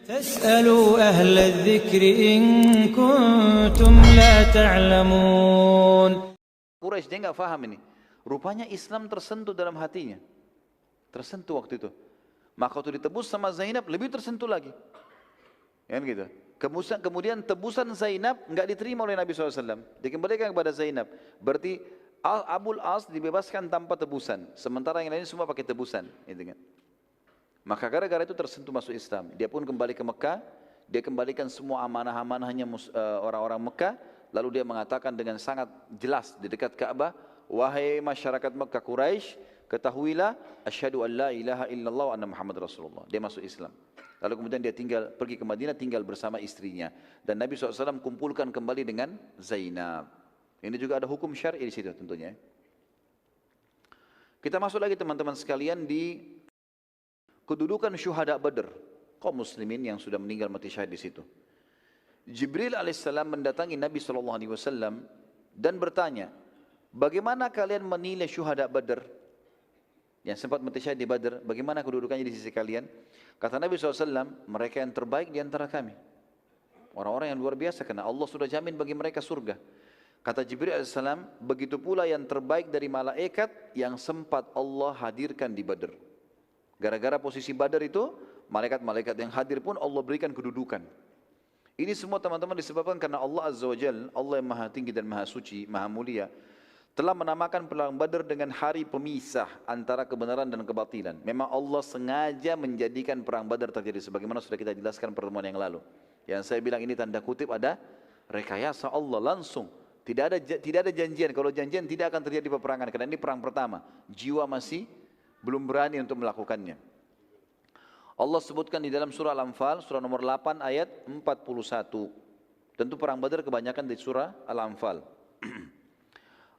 فاسألوا أهل الذكر إن كنتم لا تعلمون. Quraisy dia nggak paham ini. Rupanya Islam tersentuh dalam hatinya. Tersentuh waktu itu. Maka waktu ditebus sama Zainab lebih tersentuh lagi. Kan gitu. Kemudian tebusan Zainab nggak diterima oleh Nabi SAW. Dikembalikan kepada Zainab. Berarti Abul As dibebaskan tanpa tebusan. Sementara yang lain semua pakai tebusan. Gitu kan. Maka gara-gara itu tersentuh masuk Islam. Dia pun kembali ke Mekah. Dia kembalikan semua amanah-amanahnya orang-orang Mekah. Lalu dia mengatakan dengan sangat jelas di dekat Ka'bah, wahai masyarakat Mekah Quraisy, ketahuilah asyhadu an la ilaha illallah wa anna Muhammad Rasulullah. Dia masuk Islam. Lalu kemudian dia pergi ke Madinah, tinggal bersama istrinya. Dan Nabi SAW kumpulkan kembali dengan Zainab. Ini juga ada hukum syar'i di situ tentunya. Kita masuk lagi teman-teman sekalian di kedudukan syuhada Badr, kaum muslimin yang sudah meninggal mati syahid di situ. Jibril alaihissalam mendatangi Nabi SAW dan bertanya, bagaimana kalian menilai syuhada Badr yang sempat mati syahid di Badr? Bagaimana kedudukannya di sisi kalian? Kata Nabi SAW, mereka yang terbaik di antara kami. Orang-orang yang luar biasa karena Allah sudah jamin bagi mereka surga. Kata Jibril alaihissalam, begitu pula yang terbaik dari malaikat yang sempat Allah hadirkan di Badr. Gara-gara posisi Badar itu, malaikat-malaikat yang hadir pun Allah berikan kedudukan. Ini semua teman-teman disebabkan karena Allah Azza wa Jalla, Allah yang maha tinggi dan maha suci, maha mulia, telah menamakan perang Badar dengan hari pemisah antara kebenaran dan kebatilan. Memang Allah sengaja menjadikan perang Badar terjadi sebagaimana sudah kita jelaskan pertemuan yang lalu. Yang saya bilang ini tanda kutip ada rekayasa Allah langsung. Tidak ada janjian. Kalau janjian tidak akan terjadi peperangan karena ini perang pertama. Jiwa masih belum berani untuk melakukannya. Allah sebutkan di dalam surah Al-Anfal, surah nomor 8 ayat 41. Tentu perang Badar kebanyakan di surah Al-Anfal.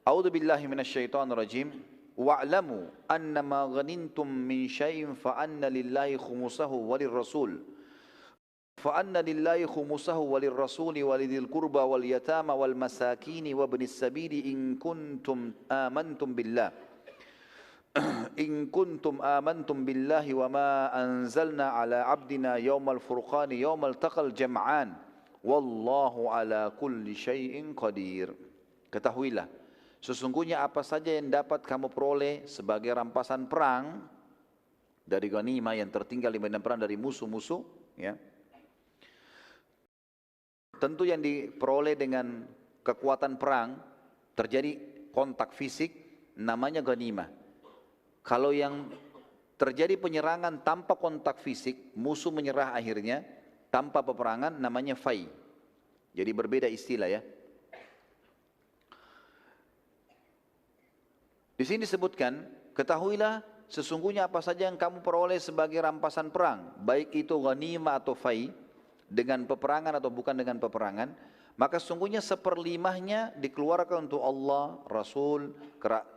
A'udzu billahi minasyaitonir rajim. Wa'lamu annama ghanintum min syai'in fa anna lillahi khumusahu walirrasul. Fa anna lillahi khumusahu walirrasuli walidil qurba wal yatama wal masakin wa ibnis sabili in kuntum amantum billah. In kuntum amantum billahi wa ma anzalna ala abdina yawmal furqani yawmal taqal jam'an wallahu ala kulli syai'in qadir. Ketahuilah, sesungguhnya apa saja yang dapat kamu peroleh sebagai rampasan perang dari ghanimah yang tertinggal di medan perang dari musuh-musuh, ya. Tentu yang diperoleh dengan kekuatan perang terjadi kontak fisik namanya ghanimah. Kalau yang terjadi penyerangan tanpa kontak fisik, musuh menyerah akhirnya, tanpa peperangan, namanya fai. Jadi berbeda istilah ya. Di sini disebutkan, ketahuilah sesungguhnya apa saja yang kamu peroleh sebagai rampasan perang, baik itu ghanimah atau fai, dengan peperangan atau bukan dengan peperangan, maka sesungguhnya seperlimahnya dikeluarkan untuk Allah, Rasul,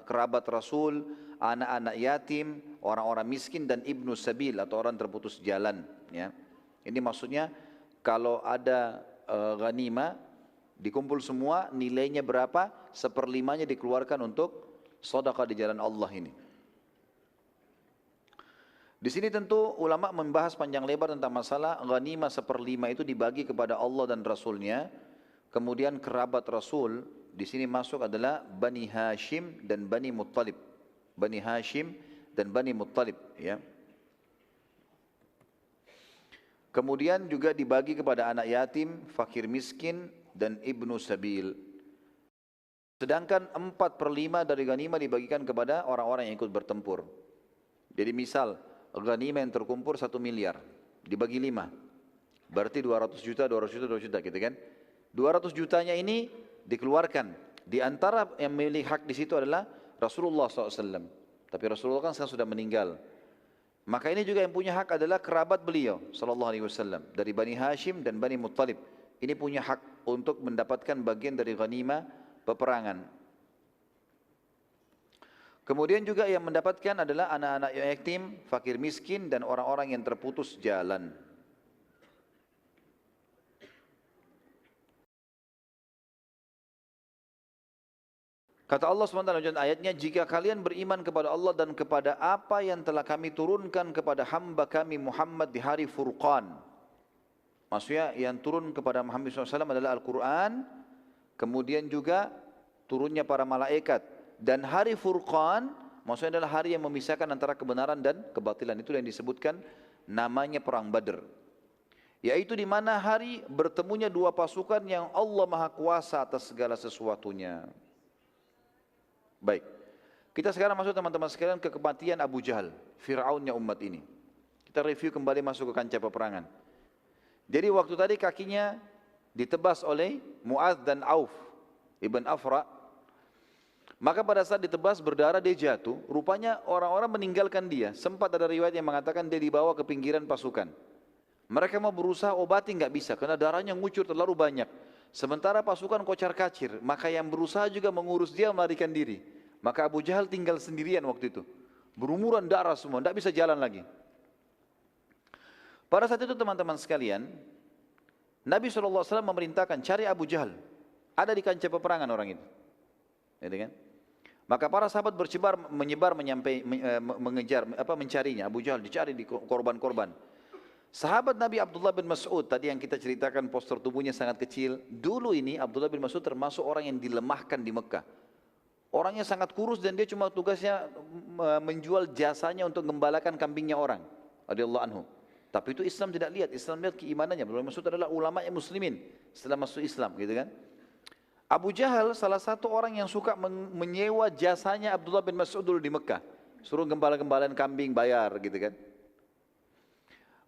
kerabat Rasul, anak-anak yatim, orang-orang miskin dan ibnu sabil atau orang terputus jalan. Ya. Ini maksudnya kalau ada ghanimah dikumpul semua nilainya berapa, seperlimanya dikeluarkan untuk sedekah di jalan Allah ini. Di sini tentu ulama membahas panjang lebar tentang masalah ghanimah seperlima itu dibagi kepada Allah dan Rasulnya. Kemudian kerabat Rasul di sini masuk adalah Bani Hashim dan Bani Muttalib. Bani Hashim dan Bani Muttalib, ya. Kemudian juga dibagi kepada anak yatim, fakir miskin dan ibnu sabil. Sedangkan 4/5 dari ghanimah dibagikan kepada orang-orang yang ikut bertempur. Jadi misal ghanimah yang terkumpul 1 miliar dibagi 5. Berarti 200 juta, 200 juta, 200 juta gitu kan. 200 jutanya ini dikeluarkan. Di antara yang memiliki hak di situ adalah Rasulullah SAW. Tapi Rasulullah kan sekarang sudah meninggal. Maka ini juga yang punya hak adalah kerabat beliau SAW. Dari Bani Hashim dan Bani Muttalib. Ini punya hak untuk mendapatkan bagian dari ghanimah peperangan. Kemudian juga yang mendapatkan adalah anak-anak yatim, fakir miskin dan orang-orang yang terputus jalan. Kata Allah SWT dalam ayatnya, jika kalian beriman kepada Allah dan kepada apa yang telah kami turunkan kepada hamba kami Muhammad di hari Furqan. Maksudnya yang turun kepada Muhammad SAW adalah Al-Quran, kemudian juga turunnya para malaikat. Dan hari Furqan, maksudnya adalah hari yang memisahkan antara kebenaran dan kebatilan. Itu yang disebutkan namanya Perang Badr. Yaitu di mana hari bertemunya dua pasukan yang Allah Maha Kuasa atas segala sesuatunya. Baik, kita sekarang masuk teman-teman sekalian ke kematian Abu Jahal, Fir'aunnya umat ini. Kita review kembali masuk ke kancah peperangan. Jadi waktu tadi kakinya ditebas oleh Mu'adz dan Auf ibn Afra. Maka pada saat ditebas berdarah dia jatuh. Rupanya orang-orang meninggalkan dia. Sempat ada riwayat yang mengatakan dia dibawa ke pinggiran pasukan. Mereka mau berusaha obati nggak bisa karena darahnya ngucur terlalu banyak. Sementara pasukan kocar kacir. Maka yang berusaha juga mengurus dia melarikan diri. Maka Abu Jahal tinggal sendirian waktu itu. Berumuran darah semua, tidak bisa jalan lagi. Pada saat itu teman-teman sekalian, Nabi SAW memerintahkan cari Abu Jahal. Ada di kancah peperangan orang itu. Gitu kan? Maka para sahabat menyebar mengejar, mencarinya. Abu Jahal dicari di korban-korban. Sahabat Nabi Abdullah bin Mas'ud, tadi yang kita ceritakan postur tubuhnya sangat kecil. Dulu ini Abdullah bin Mas'ud termasuk orang yang dilemahkan di Mekah. Orangnya sangat kurus dan dia cuma tugasnya menjual jasanya untuk gembalakan kambingnya orang. Radhiyallahu anhu. Tapi itu Islam tidak lihat, Islam lihat keimanannya. Abdullah bin Mas'ud adalah ulama yang muslimin setelah masuk Islam, gitu kan. Abu Jahal salah satu orang yang suka menyewa jasanya Abdullah bin Mas'ud dulu di Mekah. Suruh gembala-gembalan kambing, bayar, gitu kan.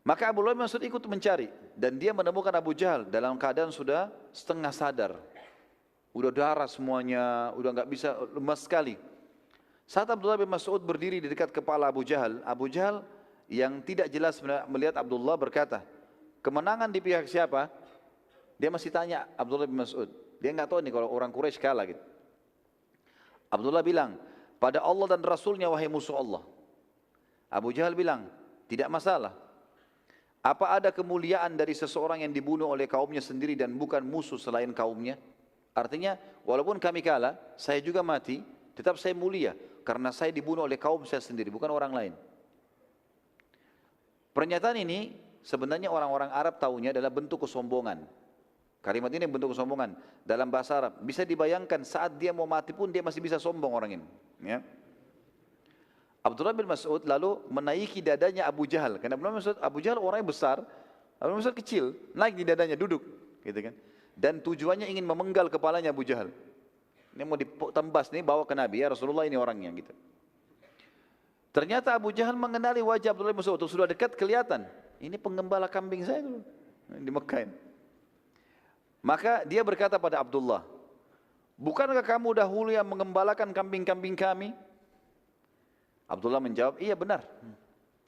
Maka Abdullah bin Mas'ud ikut mencari dan dia menemukan Abu Jahal dalam keadaan sudah setengah sadar. Udah darah semuanya, udah nggak bisa, lemas sekali. Saat Abdullah bin Mas'ud berdiri di dekat kepala Abu Jahal yang tidak jelas melihat Abdullah berkata, kemenangan di pihak siapa? Dia masih tanya Abdullah bin Mas'ud. Dia nggak tahu nih kalau orang Quraisy kalah gitu. Abdullah bilang, pada Allah dan Rasulnya wahai musuh Allah. Abu Jahal bilang, tidak masalah. Apa ada kemuliaan dari seseorang yang dibunuh oleh kaumnya sendiri dan bukan musuh selain kaumnya? Artinya, walaupun kami kalah, saya juga mati, tetap saya mulia. Karena saya dibunuh oleh kaum saya sendiri, bukan orang lain. Pernyataan ini sebenarnya orang-orang Arab tahunya adalah bentuk kesombongan. Kalimat ini bentuk kesombongan dalam bahasa Arab. Bisa dibayangkan saat dia mau mati pun dia masih bisa sombong orang ini. Ya. Abdullah bin Mas'ud lalu menaiki dadanya Abu Jahal. Karena Abu Jahal orangnya besar, Abu Mas'ud kecil, naik di dadanya duduk, gitu kan. Dan tujuannya ingin memenggal kepalanya Abu Jahal. Ini mau ditembas nih, bawa ke Nabi, ya Rasulullah ini orangnya gitu. Ternyata Abu Jahal mengenali wajah Abdullah bin Mas'ud, sudah dekat kelihatan. Ini penggembala kambing saya dulu di Mekah ini. Maka dia berkata pada Abdullah, bukankah kamu dahulu yang mengembalakan kambing-kambing kami? Abdullah menjawab, iya benar.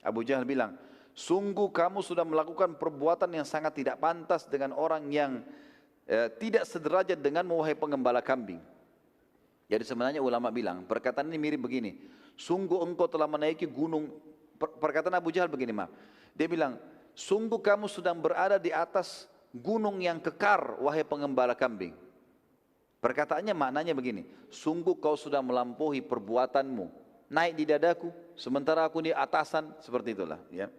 Abu Jahal bilang, sungguh kamu sudah melakukan perbuatan yang sangat tidak pantas dengan orang yang tidak sederajat dengan wahai pengembala kambing. Jadi sebenarnya ulama bilang, perkataan ini mirip begini. Sungguh engkau telah menaiki gunung, perkataan Abu Jahal begini maaf. Dia bilang, sungguh kamu sedang berada di atas gunung yang kekar, wahai pengembala kambing. Perkataannya maknanya begini, sungguh kau sudah melampaui perbuatanmu, naik di dadaku, sementara aku di atasan, seperti itulah. Ya.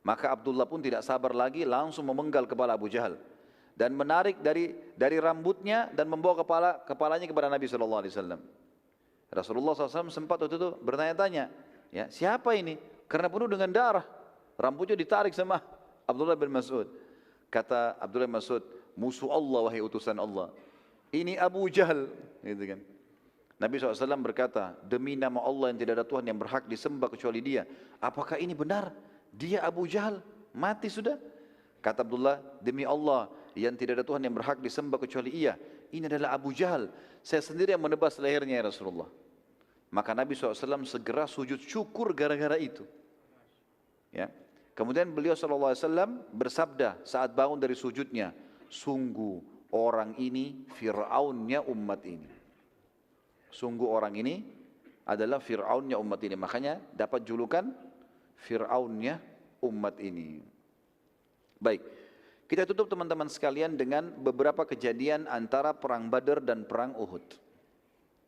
Maka Abdullah pun tidak sabar lagi, langsung memenggal kepala Abu Jahal. Dan menarik dari rambutnya dan membawa kepalanya kepada Nabi SAW. Rasulullah SAW sempat waktu itu bertanya-tanya, ya, siapa ini? Karena penuh dengan darah, rambutnya ditarik sama Abdullah bin Mas'ud. Kata Abdullah bin Mas'ud, musuh Allah wahai utusan Allah. Ini Abu Jahal, gitu kan. Nabi SAW berkata, demi nama Allah yang tidak ada Tuhan yang berhak disembah kecuali Dia. Apakah ini benar? Dia Abu Jahal, mati sudah. Kata Abdullah, demi Allah yang tidak ada Tuhan yang berhak disembah kecuali Ia. Ini adalah Abu Jahal. Saya sendiri yang menebas lehernya ya Rasulullah. Maka Nabi SAW segera sujud syukur gara-gara itu. Ya. Kemudian beliau SAW bersabda saat bangun dari sujudnya, sungguh orang ini Fir'aunnya umat ini. Sungguh orang ini adalah Fir'aunnya umat ini. Makanya dapat julukan Fir'aunnya umat ini. Baik, kita tutup teman-teman sekalian dengan beberapa kejadian antara perang Badar dan perang Uhud.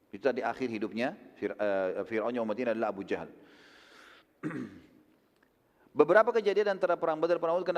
Itu tadi akhir hidupnya Fir'aunnya umat ini adalah Abu Jahal. Beberapa kejadian antara perang Badar dan perang Uhud